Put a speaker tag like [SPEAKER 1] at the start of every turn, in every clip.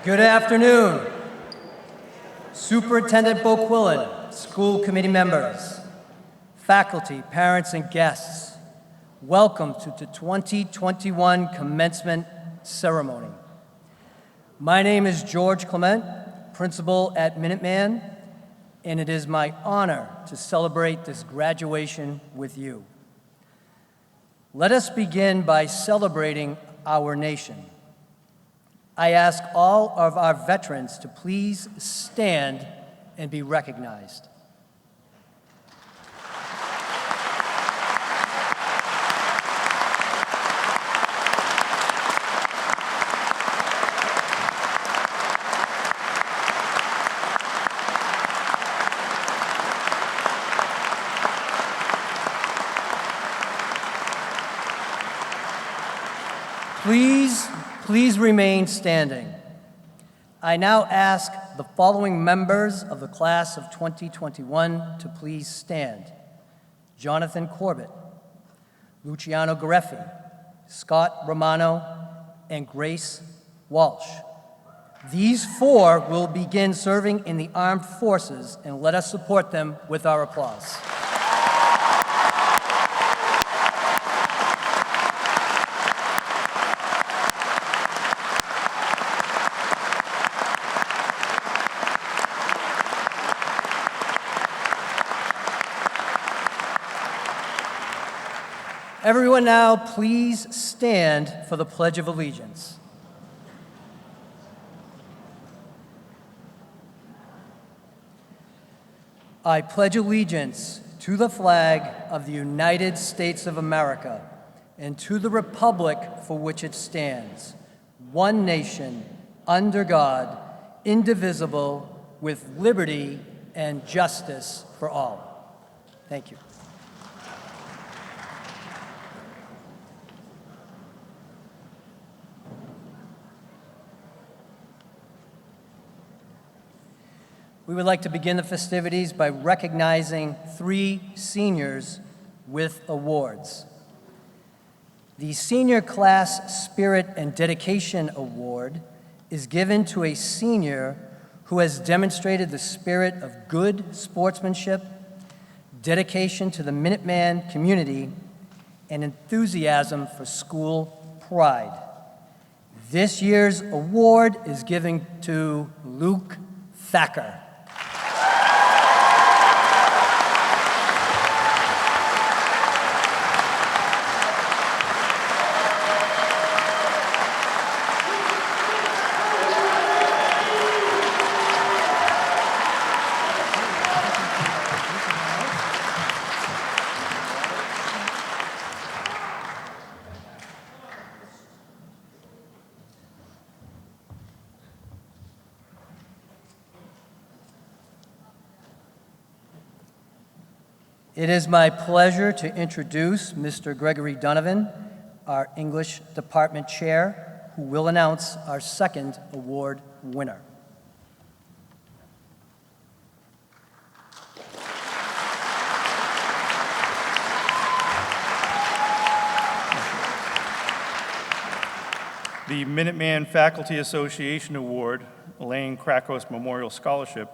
[SPEAKER 1] Good afternoon. Superintendent Boquillan, school committee members, faculty, parents, and guests, welcome to the 2021 commencement ceremony. My name is George Clement, principal at Minuteman, and it is my honor to celebrate this graduation with you. Let us begin by celebrating our nation. I ask all of our veterans to please stand and be recognized. Please remain standing. I now ask the following members of the class of 2021 to please stand. Jonathan Corbett, Luciano Gareffi, Scott Romano, and Grace Walsh. These four will begin serving in the armed forces, and let us support them with our applause. Everyone now, please stand for the Pledge of Allegiance. I pledge allegiance to the flag of the United States of America and to the republic for which it stands, one nation, under God, indivisible, with liberty and justice for all. Thank you. We would like to begin the festivities by recognizing 3 seniors with awards. The Senior Class Spirit and Dedication Award is given to a senior who has demonstrated the spirit of good sportsmanship, dedication to the Minuteman community, and enthusiasm for school pride. This year's award is given to Luke Thacker. It is my pleasure to introduce Mr. Gregory Donovan, our English Department Chair, who will announce our second award winner.
[SPEAKER 2] The Minuteman Faculty Association Award, Elaine Krakos Memorial Scholarship,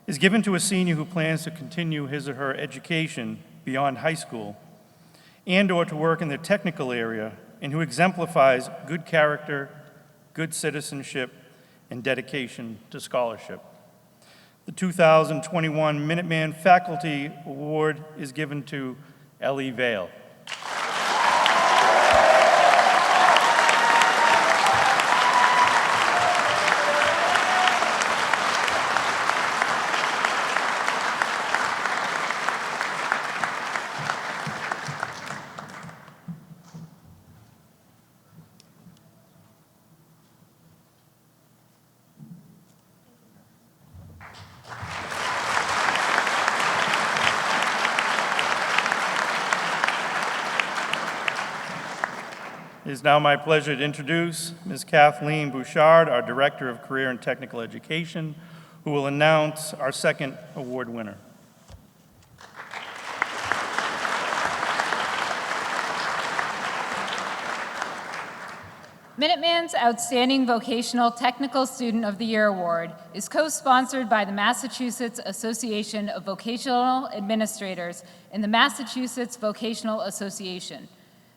[SPEAKER 2] is given to a senior who plans to continue his or her education beyond high school and/or to work in the technical area, and who exemplifies good character, good citizenship, and dedication to scholarship. The 2021 Minuteman Faculty Award is given to Ellie Vale. It is now my pleasure to introduce Ms. Kathleen Bouchard, our Director of Career and Technical Education, who will announce our second award winner.
[SPEAKER 3] Minuteman's Outstanding Vocational Technical Student of the Year Award is co-sponsored by the Massachusetts Association of Vocational Administrators and the Massachusetts Vocational Association.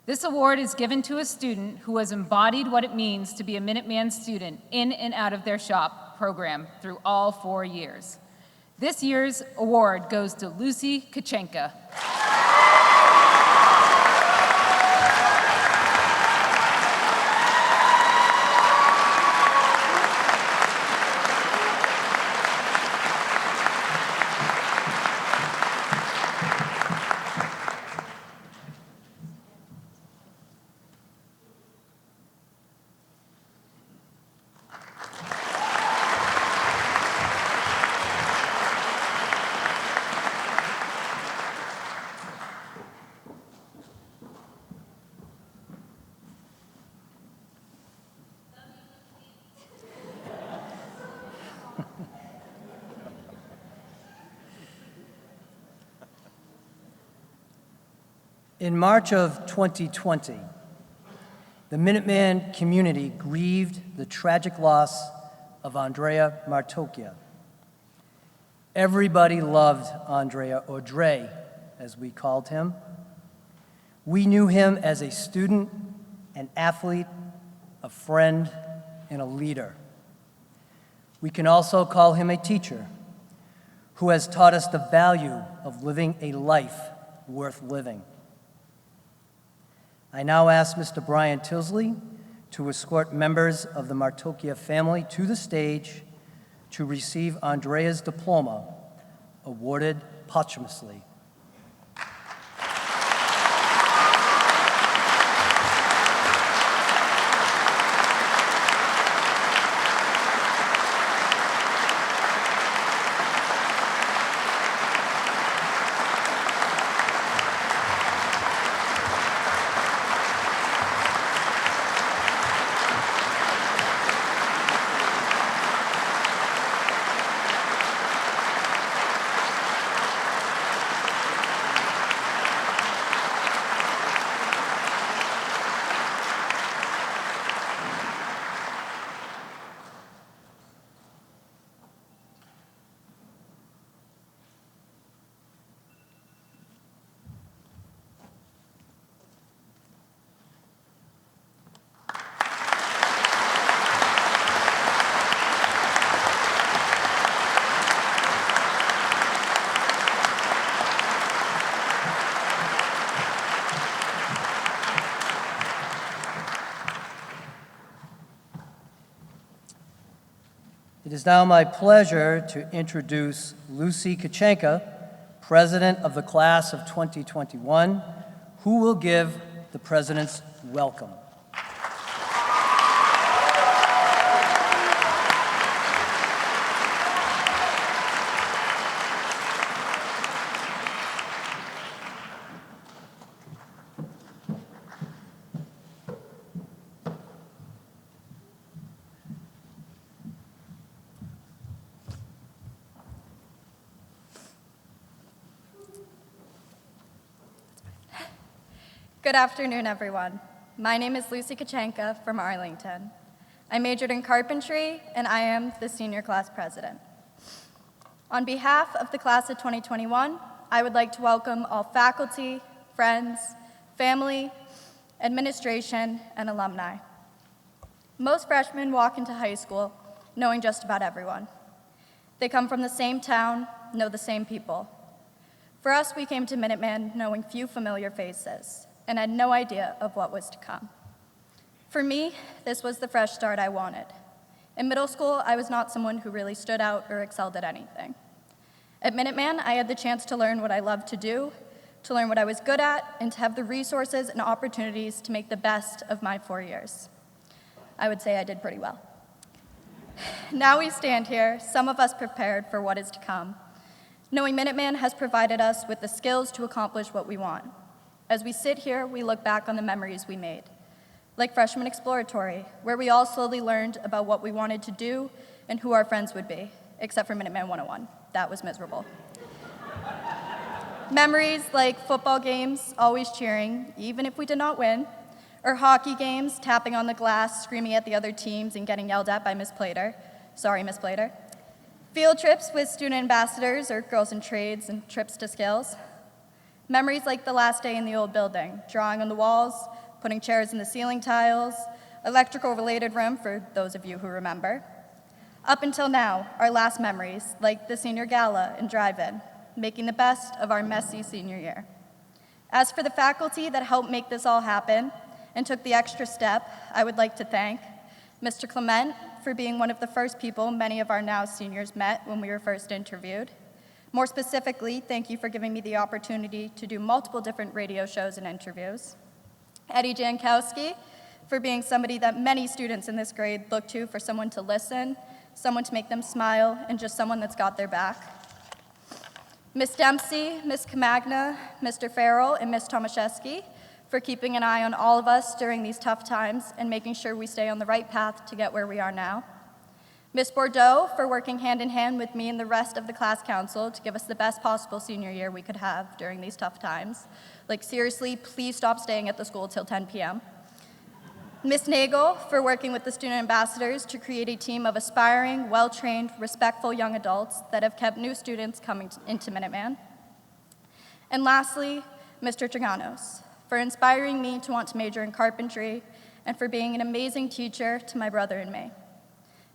[SPEAKER 3] This award is given to a student who has embodied what it means to be a Minuteman student in and out of their shop program through all 4 years. This year's award goes to Lucy Kachenka.
[SPEAKER 1] In March of 2020, the Minuteman community grieved the tragic loss of Andrea Martocchia. Everybody loved Andrea, or Dre, as we called him. We knew him as a student, an athlete, a friend, and a leader. We can also call him a teacher who has taught us the value of living a life worth living. I now ask Mr. Brian Tilsley to escort members of the Martocchia family to the stage to receive Andrea's diploma, awarded posthumously. It is now my pleasure to introduce Lucy Kachenka, President of the Class of 2021, who will give the President's welcome.
[SPEAKER 4] Good afternoon, everyone. My name is Lucy Kachenka from Arlington. I majored in carpentry, and I am the senior class president. On behalf of the class of 2021, I would like to welcome all faculty, friends, family, administration, and alumni. Most freshmen walk into high school knowing just about everyone. They come from the same town, know the same people. For us, we came to Minuteman knowing few familiar faces, and had no idea of what was to come. For me, this was the fresh start I wanted. In middle school, I was not someone who really stood out or excelled at anything. At Minuteman, I had the chance to learn what I loved to do, to learn what I was good at, and to have the resources and opportunities to make the best of my 4 years. I would say I did pretty well. Now we stand here, some of us prepared for what is to come, knowing Minuteman has provided us with the skills to accomplish what we want. As we sit here, we look back on the memories we made, like Freshman Exploratory, where we all slowly learned about what we wanted to do and who our friends would be, except for Minuteman 101. That was miserable. Memories like football games, always cheering, even if we did not win, or hockey games, tapping on the glass, screaming at the other teams, and getting yelled at by Miss Plater. Sorry, Miss Plater. Field trips with student ambassadors or girls in trades and trips to skills. Memories like the last day in the old building, drawing on the walls, putting chairs in the ceiling tiles, electrical-related room for those of you who remember. Up until now, our last memories, like the senior gala and drive-in, making the best of our messy senior year. As for the faculty that helped make this all happen and took the extra step, I would like to thank Mr. Clement for being one of the first people many of our now seniors met when we were first interviewed. More specifically, thank you for giving me the opportunity to do multiple different radio shows and interviews. Eddie Jankowski, for being somebody that many students in this grade look to for someone to listen, someone to make them smile, and just someone that's got their back. Ms. Dempsey, Ms. Camagna, Mr. Farrell, and Ms. Tomaszewski for keeping an eye on all of us during these tough times and making sure we stay on the right path to get where we are now. Ms. Bordeaux for working hand in hand with me and the rest of the class council to give us the best possible senior year we could have during these tough times. Like, seriously, please stop staying at the school till 10 p.m. Ms. Nagel for working with the student ambassadors to create a team of aspiring, well-trained, respectful young adults that have kept new students coming into Minuteman. And lastly, Mr. Triganos for inspiring me to want to major in carpentry and for being an amazing teacher to my brother and me.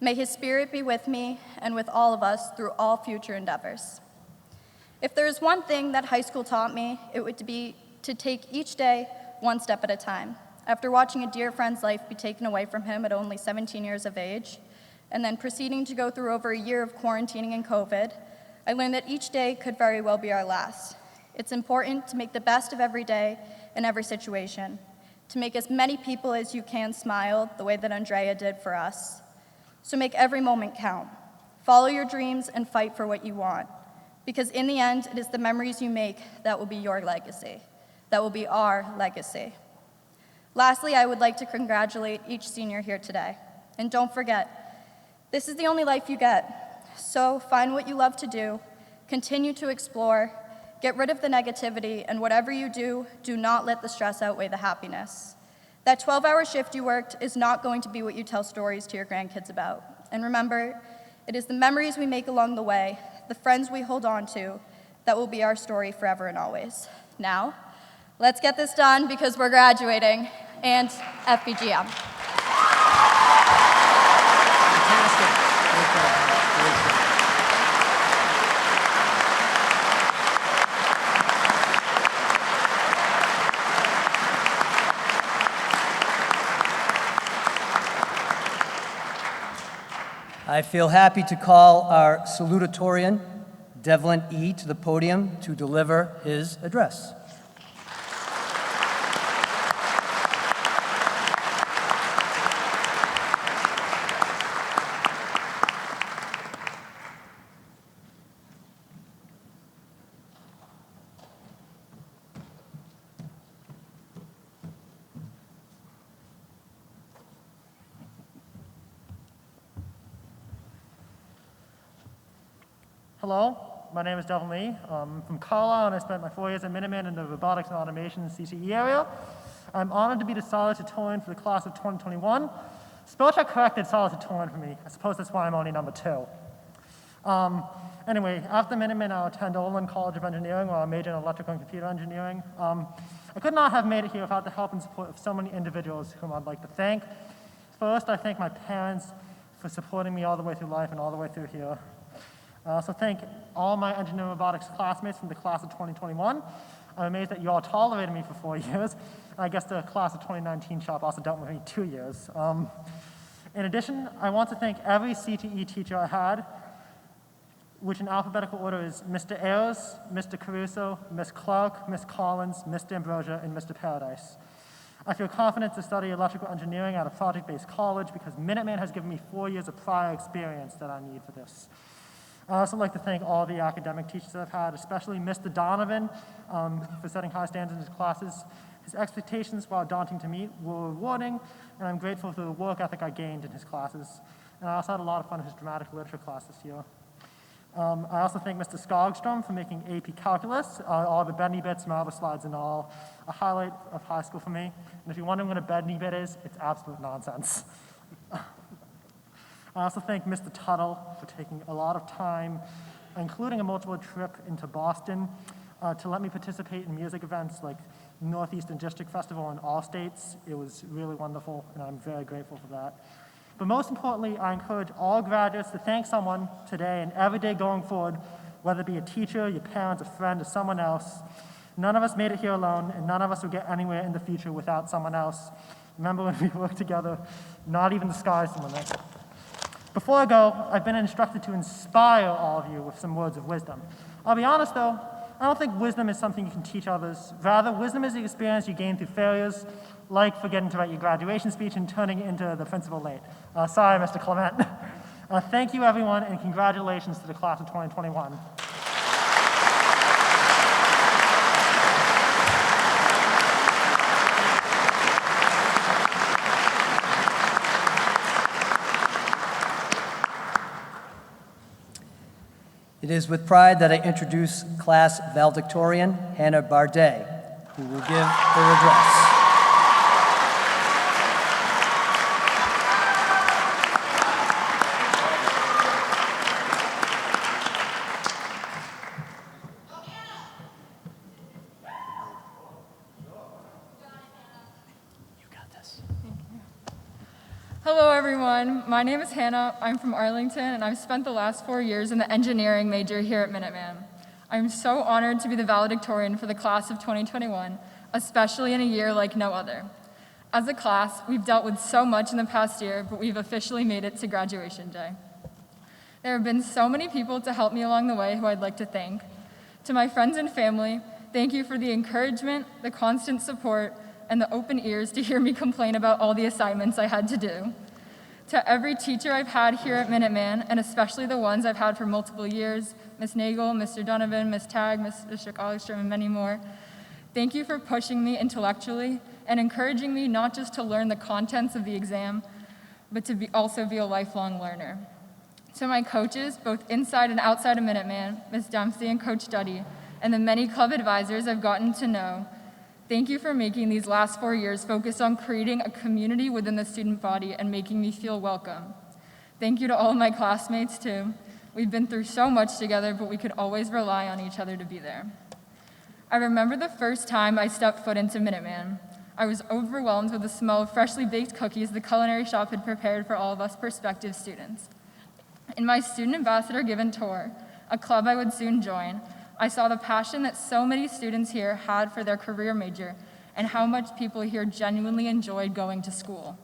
[SPEAKER 4] May his spirit be with me and with all of us through all future endeavors. If there is one thing that high school taught me, it would be to take each day one step at a time. After watching a dear friend's life be taken away from him at only 17 years of age, and then proceeding to go through over a year of quarantining and COVID, I learned that each day could very well be our last. It's important to make the best of every day in every situation, to make as many people as you can smile the way that Andrea did for us. So make every moment count. Follow your dreams and fight for what you want, because in the end, it is the memories you make that will be your legacy, that will be our legacy. Lastly, I would like to congratulate each senior here today. And don't forget, this is the only life you get. So find what you love to do, continue to explore, get rid of the negativity, and whatever you do, do not let the stress outweigh the happiness. That 12-hour shift you worked is not going to be what you tell stories to your grandkids about. And remember, it is the memories we make along the way, the friends we hold on to, that will be our story forever and always. Now, let's get this done because we're graduating, and FBGM.
[SPEAKER 1] I feel happy to call our salutatorian, Devlin E., to the podium to deliver his address.
[SPEAKER 5] Hello, my name is Devlin Lee. I'm from Carlisle, and I spent my 4 years at Minuteman in the robotics and automation CTE area. I'm honored to be the salutatorian for the class of 2021. Spell check corrected salutatorian for me. I suppose that's why I'm only number 2. Anyway, after Minuteman, I'll attend Olin College of Engineering, where I major in electrical and computer engineering. I could not have made it here without the help and support of so many individuals whom I'd like to thank. First, I thank my parents for supporting me all the way through life and all the way through here. I also thank all my engineering robotics classmates from the class of 2021. I'm amazed that you all tolerated me for 4 years. I guess the class of 2019 shop also dealt with me 2 years. In addition, I want to thank every CTE teacher I had, which in alphabetical order is Mr. Ayers, Mr. Caruso, Ms. Clark, Ms. Collins, Mr. Ambrosia, and Mr. Paradise. I feel confident to study electrical engineering at a project-based college because Minuteman has given me 4 years of prior experience that I need for this. I'd also like to thank all the academic teachers that I've had, especially Mr. Donovan for setting high standards in his classes. His expectations, while daunting to meet, were rewarding, and I'm grateful for the work ethic I gained in his classes. And I also had a lot of fun in his dramatic literature class this year. I also thank Mr. Skogstrom for making AP Calculus, all the Benny bits, marble slides, and all, a highlight of high school for me. And if you're wondering what a Benny bit is, it's absolute nonsense. I also thank Mr. Tuttle for taking a lot of time, including a multiple trip into Boston, to let me participate in music events like Northeastern District Festival in all states. It was really wonderful, and I'm very grateful for that. But most importantly, I encourage all graduates to thank someone today and every day going forward, whether it be a teacher, your parents, a friend, or someone else. None of us made it here alone, and none of us will get anywhere in the future without someone else. Remember when we work together, not even the sky's the limit. Before I go, I've been instructed to inspire all of you with some words of wisdom. I'll be honest though, I don't think wisdom is something you can teach others. Rather, wisdom is the experience you gain through failures, like forgetting to write your graduation speech and turning it into the principal late. Sorry, Mr. Clement. Thank you, everyone, and congratulations to the class of 2021.
[SPEAKER 1] It is with pride that I introduce class valedictorian Hannah Bardet, who will give her address.
[SPEAKER 6] Hello everyone, my name is Hannah, I'm from Arlington, and I've spent the last 4 years in the engineering major here at Minuteman. I'm so honored to be the valedictorian for the class of 2021, especially in a year like no other. As a class, we've dealt with so much in the past year, but we've officially made it to graduation day. There have been so many people to help me along the way who I'd like to thank. To my friends and family, thank you for the encouragement, the constant support, and the open ears to hear me complain about all the assignments I had to do. To every teacher I've had here at Minuteman, and especially the ones I've had for multiple years, Ms. Nagel, Mr. Donovan, Ms. Tagg, Mr. Olgstrom, and many more, thank you for pushing me intellectually and encouraging me not just to learn the contents of the exam, but to also be a lifelong learner. To my coaches, both inside and outside of Minuteman, Ms. Dempsey and Coach Duddy, and the many club advisors I've gotten to know, thank you for making these last 4 years focus on creating a community within the student body and making me feel welcome. Thank you to all of my classmates too. We've been through so much together, but we could always rely on each other to be there. I remember the first time I stepped foot into Minuteman. I was overwhelmed with the smell of freshly baked cookies the culinary shop had prepared for all of us prospective students. In my student ambassador given tour, a club I would soon join, I saw the passion that so many students here had for their career major and how much people here genuinely enjoyed going to school.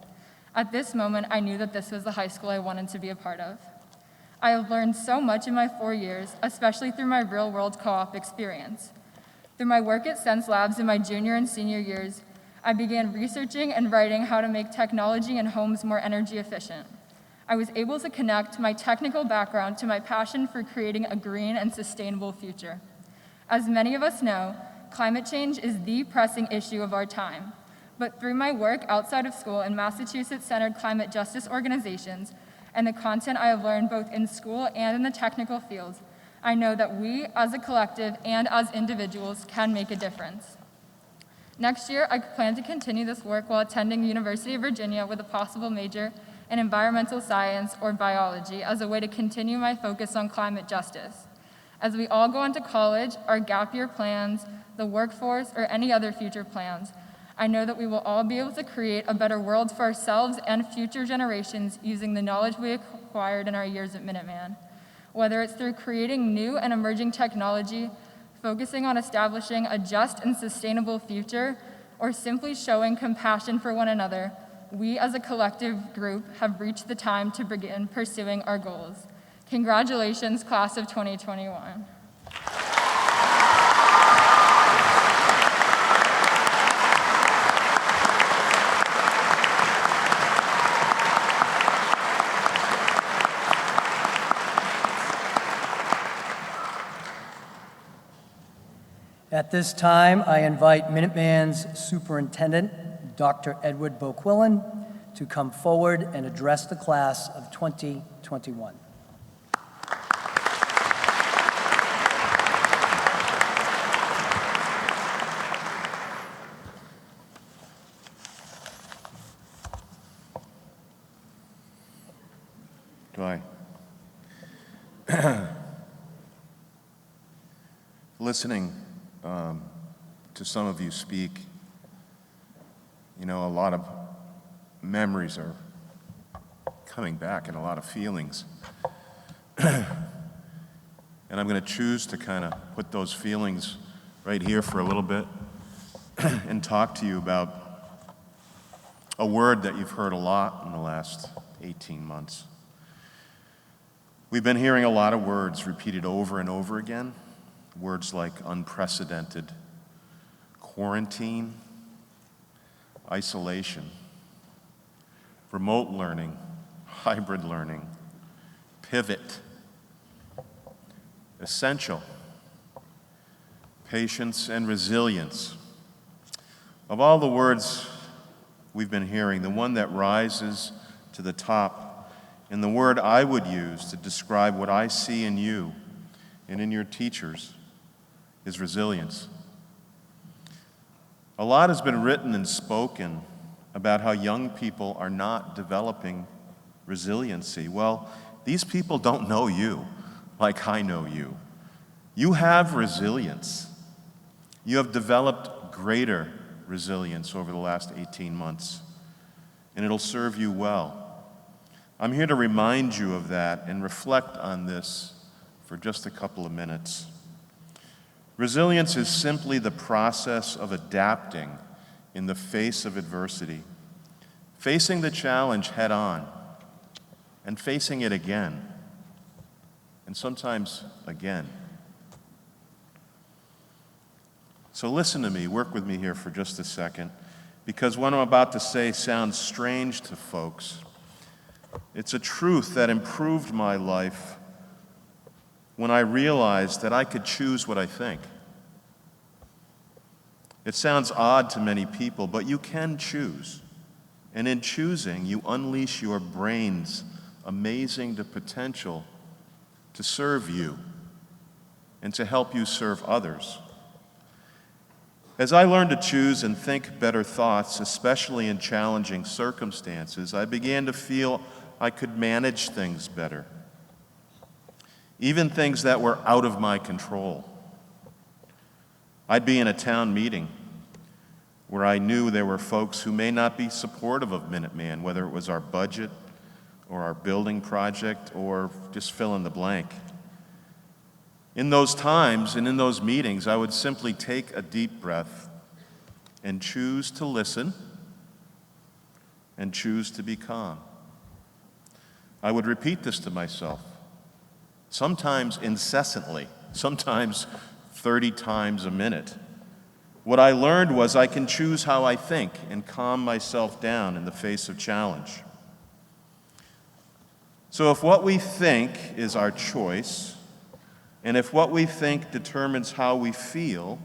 [SPEAKER 6] At this moment, I knew that this was the high school I wanted to be a part of. I have learned so much in my 4 years, especially through my real-world co-op experience. Through my work at Sense Labs in my junior and senior years, I began researching and writing how to make technology in homes more energy efficient. I was able to connect my technical background to my passion for creating a green and sustainable future. As many of us know, climate change is the pressing issue of our time. But through my work outside of school in Massachusetts-centered climate justice organizations and the content I have learned both in school and in the technical fields, I know that we as a collective and as individuals can make a difference. Next year, I plan to continue this work while attending University of Virginia with a possible major in environmental science or biology as a way to continue my focus on climate justice. As we all go into college, our gap year plans, the workforce, or any other future plans, I know that we will all be able to create a better world for ourselves and future generations using the knowledge we acquired in our years at Minuteman. Whether it's through creating new and emerging technology, focusing on establishing a just and sustainable future, or simply showing compassion for one another, we as a collective group have reached the time to begin pursuing our goals. Congratulations, class of 2021.
[SPEAKER 1] At this time, I invite Minuteman's superintendent, Dr. Edward Boquillan, to come forward and address the class of 2021.
[SPEAKER 7] Bye. Listening to some of you speak, you know, a lot of memories are coming back and a lot of feelings. And I'm going to choose to kind of put those feelings right here for a little bit and talk to you about a word that you've heard a lot in the last 18 months. We've been hearing a lot of words repeated over and over again, words like unprecedented, quarantine, isolation, remote learning, hybrid learning, pivot, essential, patience, and resilience. Of all the words we've been hearing, the one that rises to the top, and the word I would use to describe what I see in you and in your teachers, is resilience. A lot has been written and spoken about how young people are not developing resiliency. Well, these people don't know you like I know you. You have resilience. You have developed greater resilience over the last 18 months, and it'll serve you well. I'm here to remind you of that and reflect on this for just a couple of minutes. Resilience is simply the process of adapting in the face of adversity, facing the challenge head on, and facing it again, and sometimes again. So listen to me, work with me here for just a second, because what I'm about to say sounds strange to folks. It's a truth that improved my life when I realized that I could choose what I think. It sounds odd to many people, but you can choose. And in choosing, you unleash your brain's amazing potential to serve you and to help you serve others. As I learned to choose and think better thoughts, especially in challenging circumstances, I began to feel I could manage things better, even things that were out of my control. I'd be in a town meeting where I knew there were folks who may not be supportive of Minuteman, whether it was our budget or our building project or just fill in the blank. In those times and in those meetings, I would simply take a deep breath and choose to listen and choose to be calm. I would repeat this to myself, sometimes incessantly, sometimes 30 times a minute. What I learned was I can choose how I think and calm myself down in the face of challenge. So if what we think is our choice, and if what we think determines how we feel,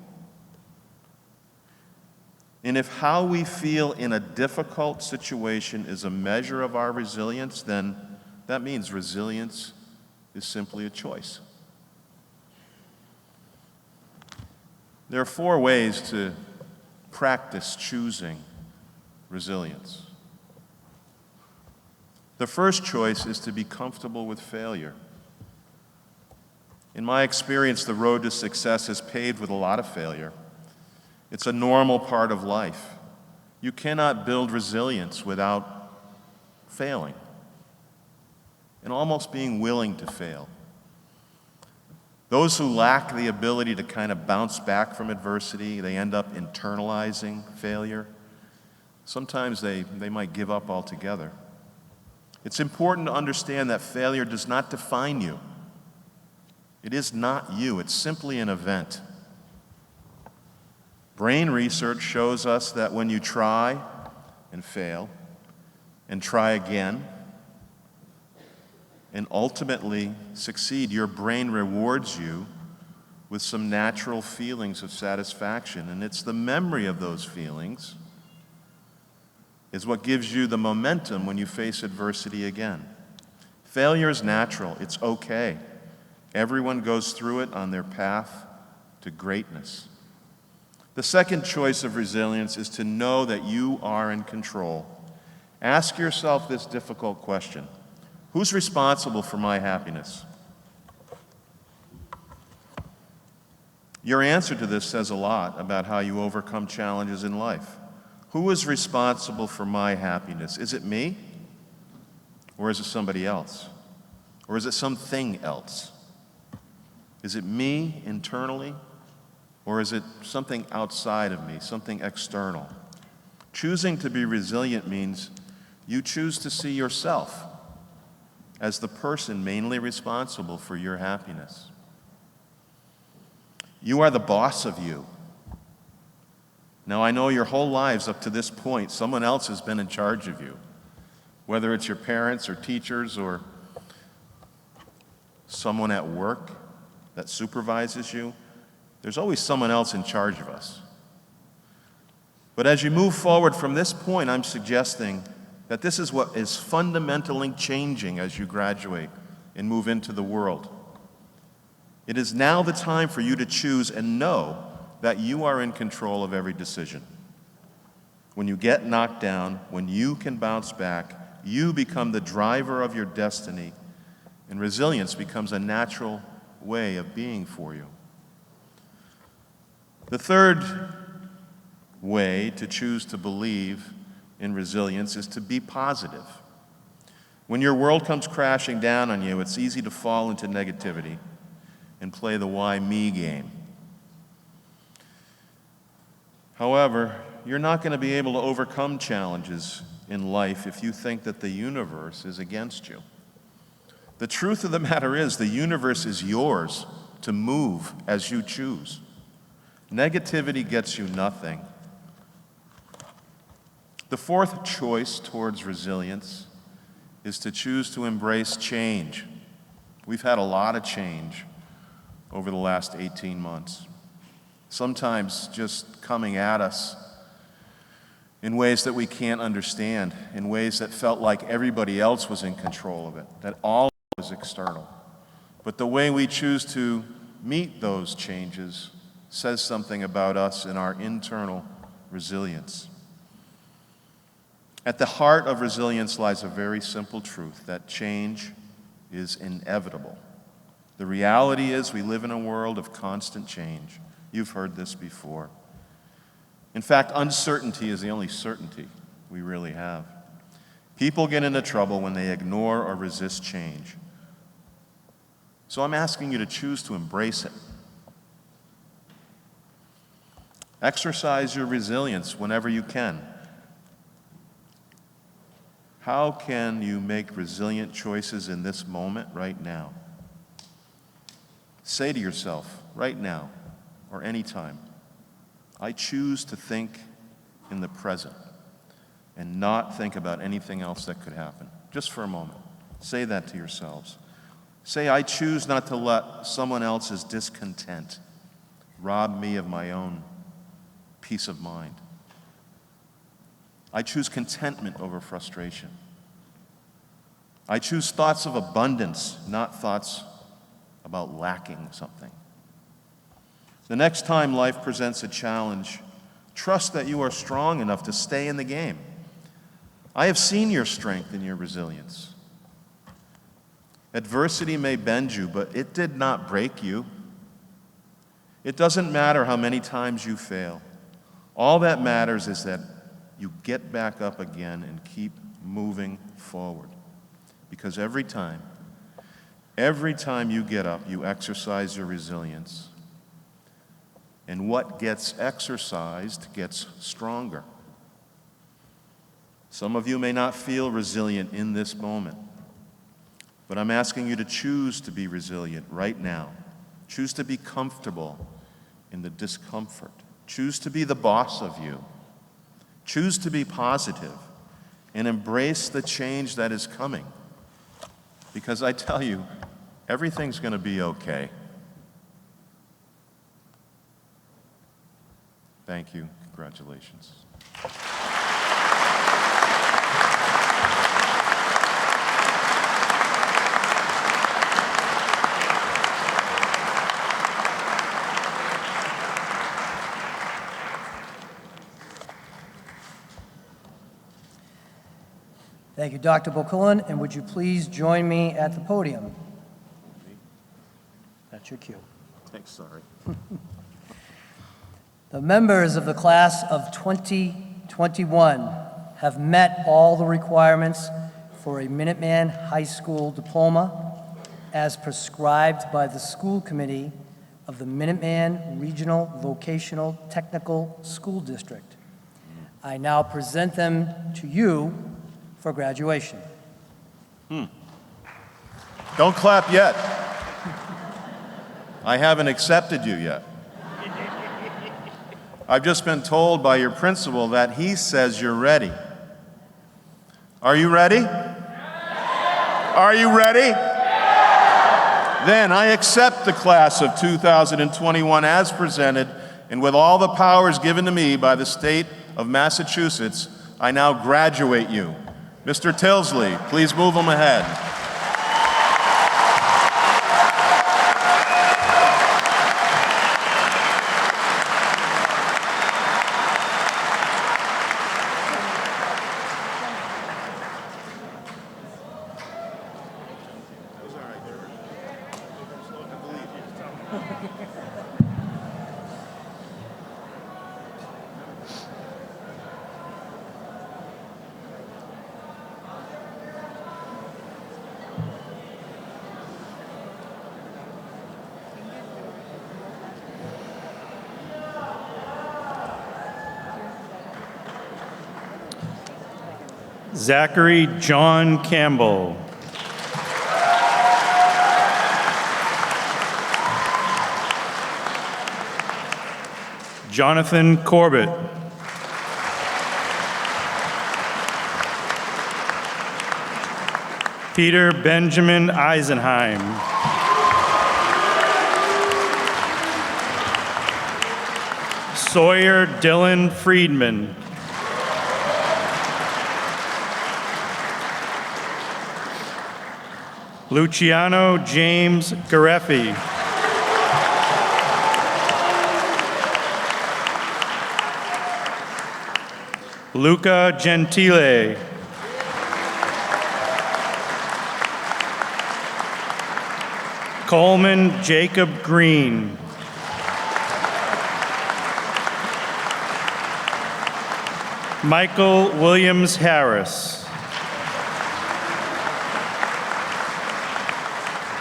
[SPEAKER 7] and if how we feel in a difficult situation is a measure of our resilience, then that means resilience is simply a choice. There are 4 ways to practice choosing resilience. The first choice is to be comfortable with failure. In my experience, the road to success is paved with a lot of failure. It's a normal part of life. You cannot build resilience without failing and almost being willing to fail. Those who lack the ability to kind of bounce back from adversity, they end up internalizing failure. Sometimes they might give up altogether. It's important to understand that failure does not define you. It is not you. It's simply an event. Brain research shows us that when you try and fail and try again and ultimately succeed, your brain rewards you with some natural feelings of satisfaction. And it's the memory of those feelings is what gives you the momentum when you face adversity again. Failure is natural. It's okay. Everyone goes through it on their path to greatness. The second choice of resilience is to know that you are in control. Ask yourself this difficult question: Who's responsible for my happiness? Your answer to this says a lot about how you overcome challenges in life. Who is responsible for my happiness? Is it me? Or is it somebody else? Or is it something else? Is it me internally? Or is it something outside of me, something external? Choosing to be resilient means you choose to see yourself as the person mainly responsible for your happiness. You are the boss of you. Now, I know your whole lives up to this point, someone else has been in charge of you, whether it's your parents or teachers or someone at work that supervises you. There's always someone else in charge of us. But as you move forward from this point, I'm suggesting that this is what is fundamentally changing as you graduate and move into the world. It is now the time for you to choose and know that you are in control of every decision. When you get knocked down, when you can bounce back, you become the driver of your destiny, and resilience becomes a natural way of being for you. The third way to choose to believe in resilience is to be positive. When your world comes crashing down on you, it's easy to fall into negativity and play the why me game. However, you're not going to be able to overcome challenges in life if you think that the universe is against you. The truth of the matter is, the universe is yours to move as you choose. Negativity gets you nothing. The fourth choice towards resilience is to choose to embrace change. We've had a lot of change over the last 18 months, sometimes just coming at us in ways that we can't understand, in ways that felt like everybody else was in control of it, that all was external. But the way we choose to meet those changes says something about us and our internal resilience. At the heart of resilience lies a very simple truth, that change is inevitable. The reality is we live in a world of constant change. You've heard this before. In fact, uncertainty is the only certainty we really have. People get into trouble when they ignore or resist change. So I'm asking you to choose to embrace it. Exercise your resilience whenever you can. How can you make resilient choices in this moment right now? Say to yourself, right now, or anytime, I choose to think in the present and not think about anything else that could happen. Just for a moment. Say that to yourselves. Say, I choose not to let someone else's discontent rob me of my own peace of mind. I choose contentment over frustration. I choose thoughts of abundance, not thoughts about lacking something. The next time life presents a challenge, trust that you are strong enough to stay in the game. I have seen your strength and your resilience. Adversity may bend you, but it did not break you. It doesn't matter how many times you fail. All that matters is that you get back up again and keep moving forward. Because every time you get up, you exercise your resilience. And what gets exercised gets stronger. Some of you may not feel resilient in this moment, but I'm asking you to choose to be resilient right now. Choose to be comfortable in the discomfort. Choose to be the boss of you. Choose to be positive and embrace the change that is coming. Because I tell you, everything's going to be okay. Thank you. Congratulations.
[SPEAKER 1] Thank you, Dr. Bokulin, and would you please join me at the podium? That's your cue.
[SPEAKER 7] Thanks, sorry.
[SPEAKER 1] The members of the class of 2021 have met all the requirements for a Minuteman High School diploma as prescribed by the school committee of the Minuteman Regional Vocational Technical School District. I now present them to you for graduation.
[SPEAKER 7] Don't clap yet. I haven't accepted you yet. I've just been told by your principal that he says you're ready. Are you ready? Are you ready? Then I accept the class of 2021 as presented, and with all the powers given to me by the state of Massachusetts, I now graduate you. Mr. Tilsley, please move them ahead.
[SPEAKER 2] Zachary John Campbell. Jonathan Corbett. Peter Benjamin Eisenheim. Sawyer Dylan Friedman. Luciano James Gareffi. Luca Gentile. Coleman Jacob Green. Michael Williams Harris.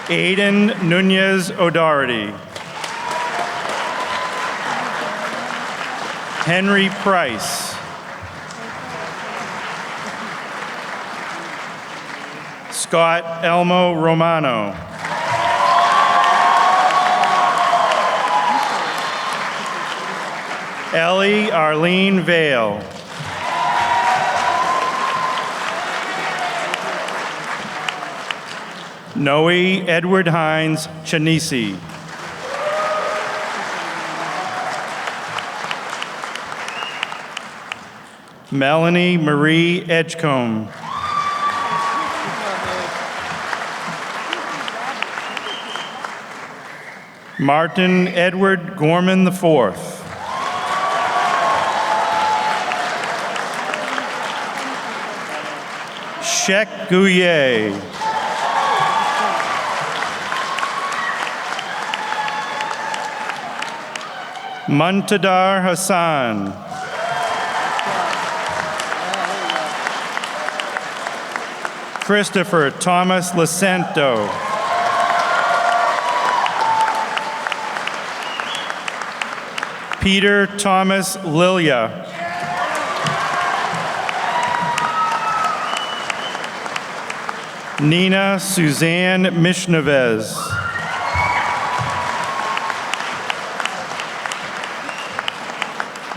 [SPEAKER 2] Aiden Nunez O'Doherty. Henry Price. Scott Elmo Romano. Ellie Arlene Vale. Noe Edward Hines Chanisi. Melanie Marie Edgecombe. Martin Edward Gorman IV. Shek Gouye. Muntadar Hassan. Christopher Thomas Licento. Peter Thomas Lilia. Nina Suzanne Mishnevez.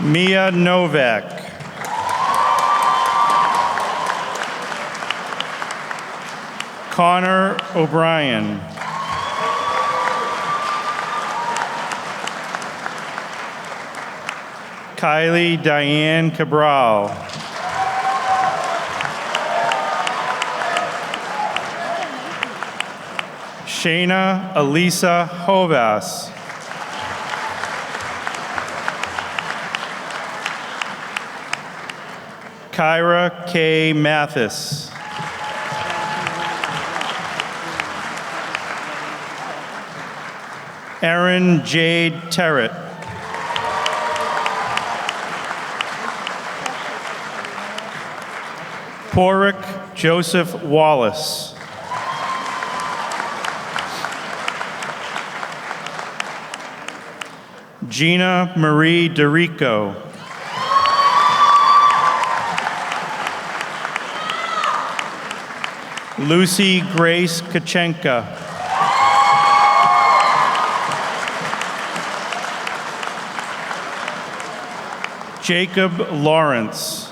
[SPEAKER 2] Mia Novak. Connor O'Brien. Kylie Diane Cabral. Shayna Elisa Hovas. Kyra K. Mathis. Erin Jade Terrett. Porrick Joseph Wallace. Gina Marie DeRico. Lucy Grace Kachenka. Jacob Lawrence.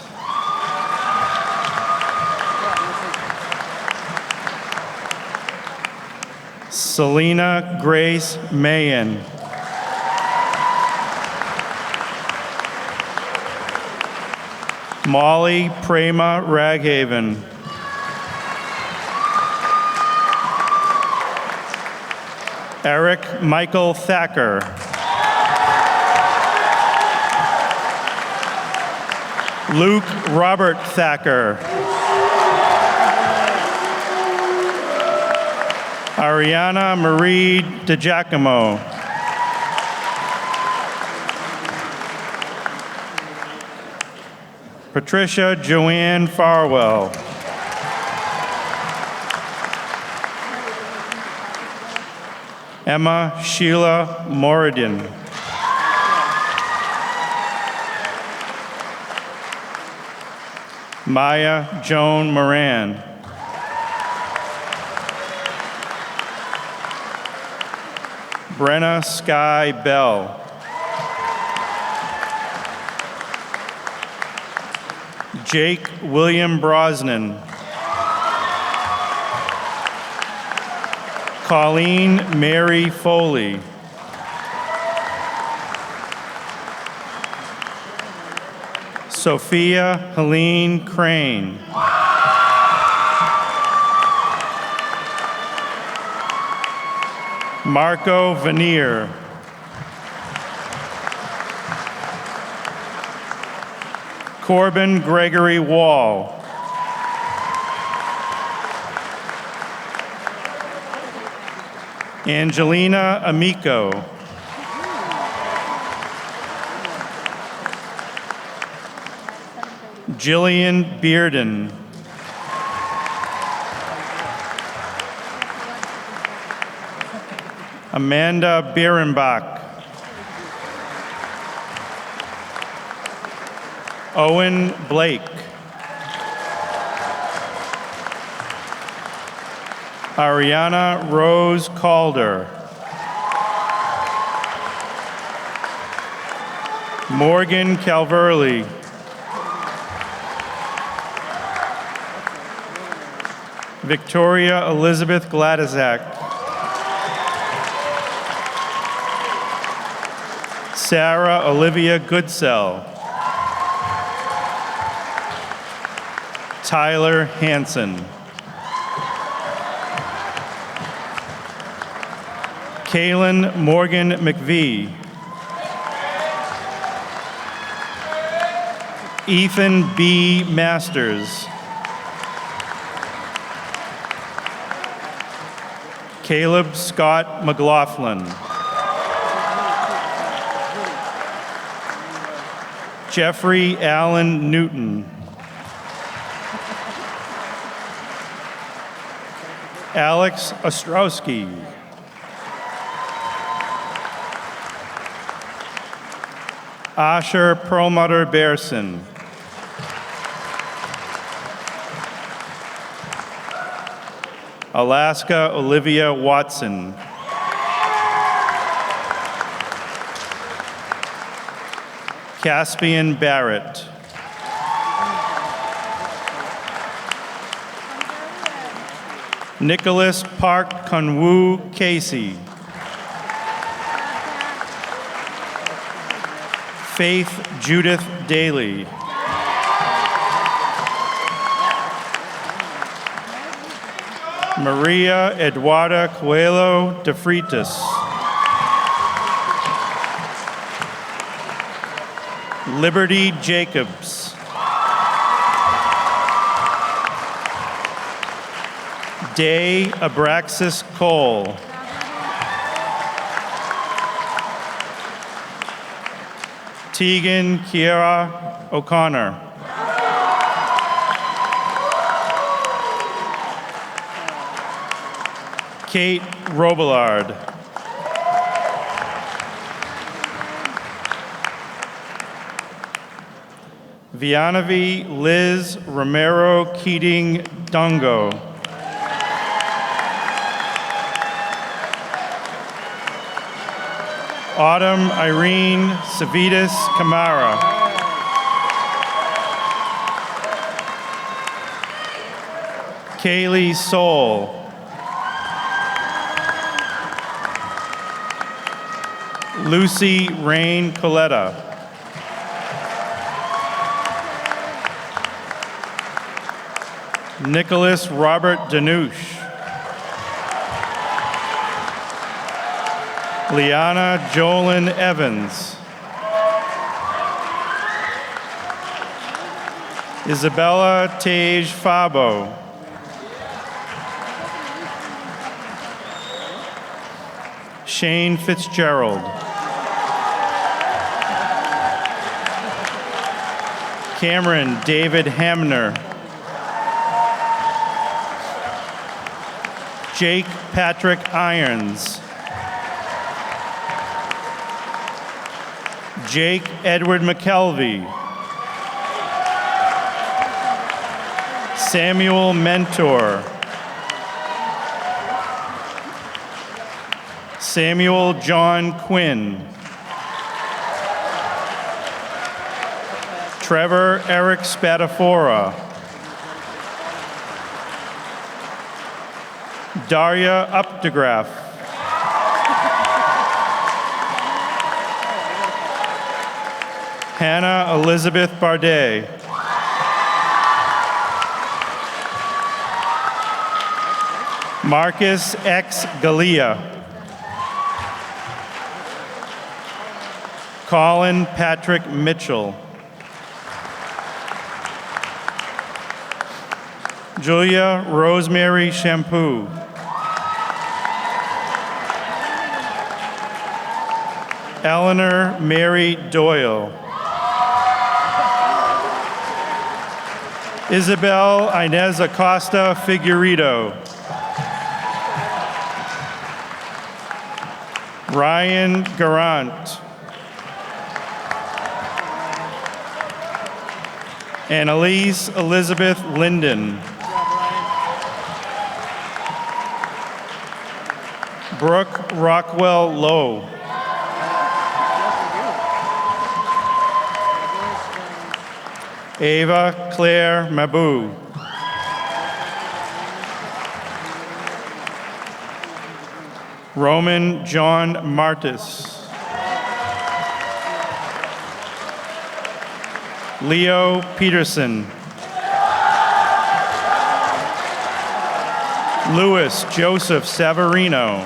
[SPEAKER 2] Selena Grace Mayen. Molly Prema Raghaven. Eric Michael Thacker. Luke Robert Thacker. Ariana Marie DiGiacomo. Patricia Joanne Farwell. Emma Sheila Moradin. Maya Joan Moran. Brenna Sky Bell. Jake William Brosnan. Colleen Mary Foley. Sophia Helene Crane. Marco Veneer. Corbin Gregory Wall. Angelina Amico. Jillian Bearden. Amanda Bierenbach. Owen Blake. Ariana Rose Calder. Morgan Calverley. Victoria Elizabeth Gladizak. Sarah Olivia Goodsell. Tyler Hansen. Kaylin Morgan McVie. Ethan B. Masters. Caleb Scott McLaughlin. Jeffrey Allen Newton. Alex Ostrowski. Asher Perlmutter Bearson. Alaska Olivia Watson. Caspian Barrett. Nicholas Park Kunwu Casey. Faith Judith Daly. Maria Eduarda Coelho de Freitas. Liberty Jacobs. Day Abraxas Cole. Tegan Kiera O'Connor. Kate Robillard. Vianavi Liz Romero Keating Dungo. Autumn Irene Savitas Camara. Kaylee Soul. Lucy Rain Coletta. Nicholas Robert Danush. Liana Jolyn Evans. Isabella Tage Fabo. Shane Fitzgerald. Cameron David Hamner. Jake Patrick Irons. Jake Edward McKelvey. Samuel Mentor. Samuel John Quinn. Trevor Eric Spadafora. Daria Updegraff. Hannah Elizabeth Bardet. Marcus X. Galea. Colin Patrick Mitchell. Julia Rosemary Shampoo. Eleanor Mary Doyle. Isabel Inez Acosta Figueredo. Ryan Garant. Annalise Elizabeth Linden. Brooke Rockwell Lowe. Ava Claire Mabou. Roman John Martis. Leo Peterson. Louis Joseph Savarino.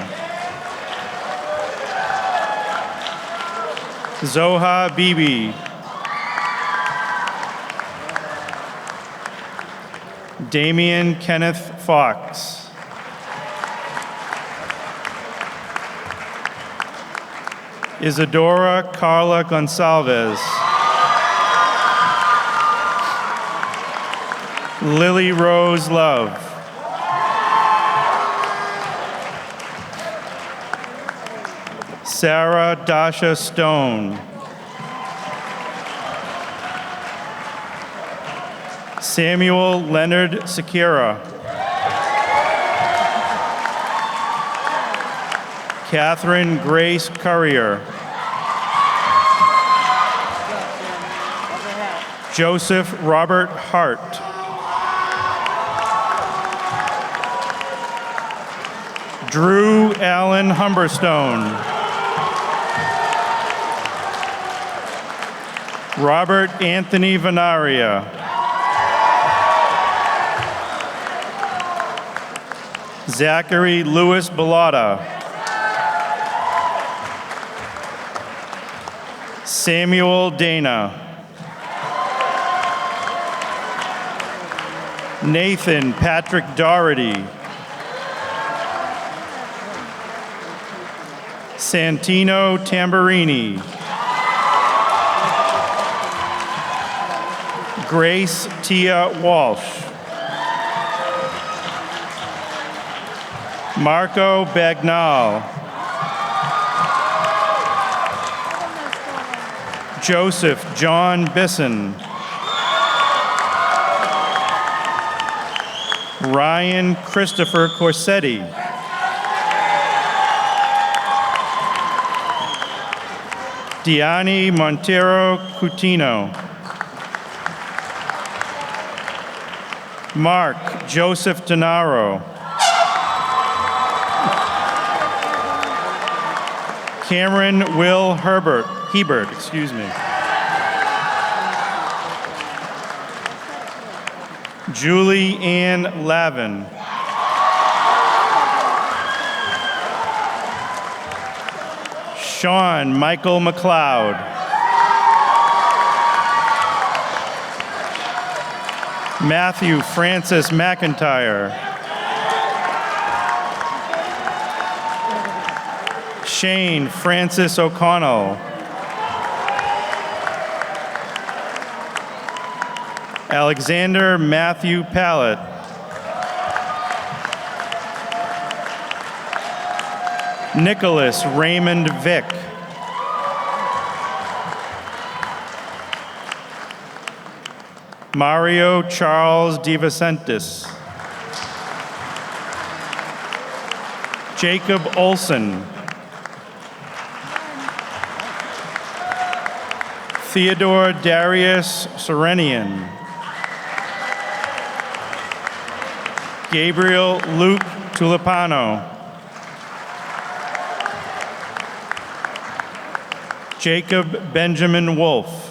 [SPEAKER 2] Zoha Bibi. Damian Kenneth Fox. Isadora Carla Gonsalves. Lily Rose Love. Sarah Dasha Stone. Samuel Leonard Sekira. Catherine Grace Currier. Joseph Robert Hart. Drew Allen Humberstone. Robert Anthony Venaria. Zachary Louis Bellotta. Samuel Dana. Nathan Patrick Doherty. Santino Tamburini. Grace Tia Walsh. Marco Bagnall. Joseph John Bisson. Ryan Christopher Corsetti. Diani Montero Coutinho. Mark Joseph Denaro. Cameron Will Hebert, excuse me. Julie Ann Lavin. Sean Michael McLeod. Matthew Francis McIntyre. Shane Francis O'Connell. Alexander Matthew Pallett. Nicholas Raymond Vick. Mario Charles DeVicentis. Jacob Olson. Theodore Darius Serenian. Gabriel Luke Tulipano. Jacob Benjamin Wolf.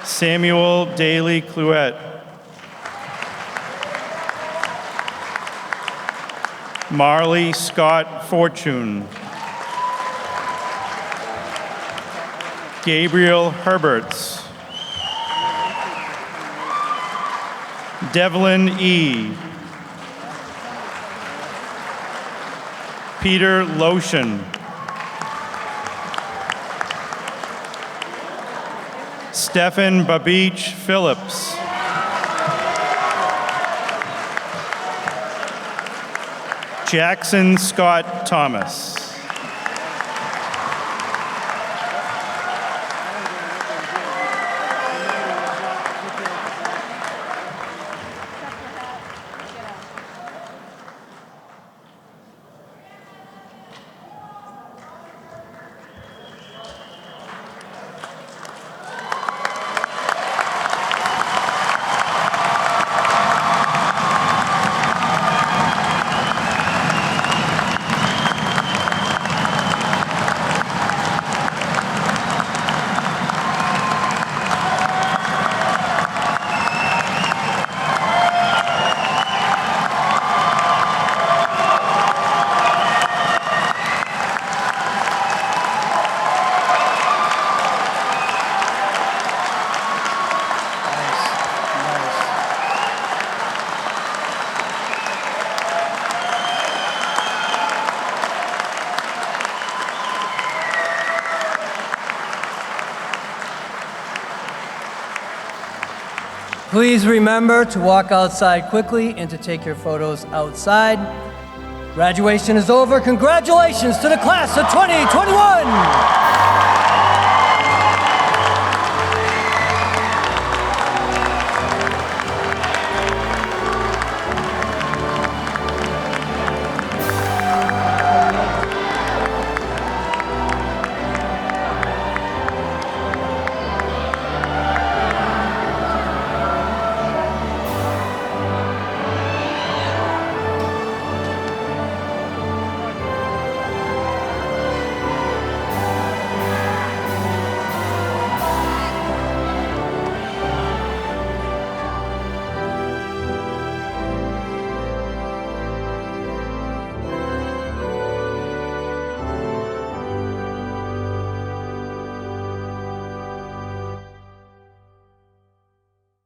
[SPEAKER 2] Samuel Daly Cluette. Marley Scott Fortune. Gabriel Herberts. Devlin E. Peter Lotion. Stephen Babich Phillips. Jackson Scott Thomas.
[SPEAKER 1] Please remember to walk outside quickly and to take your photos outside. Graduation is over. Congratulations to the class of 2021!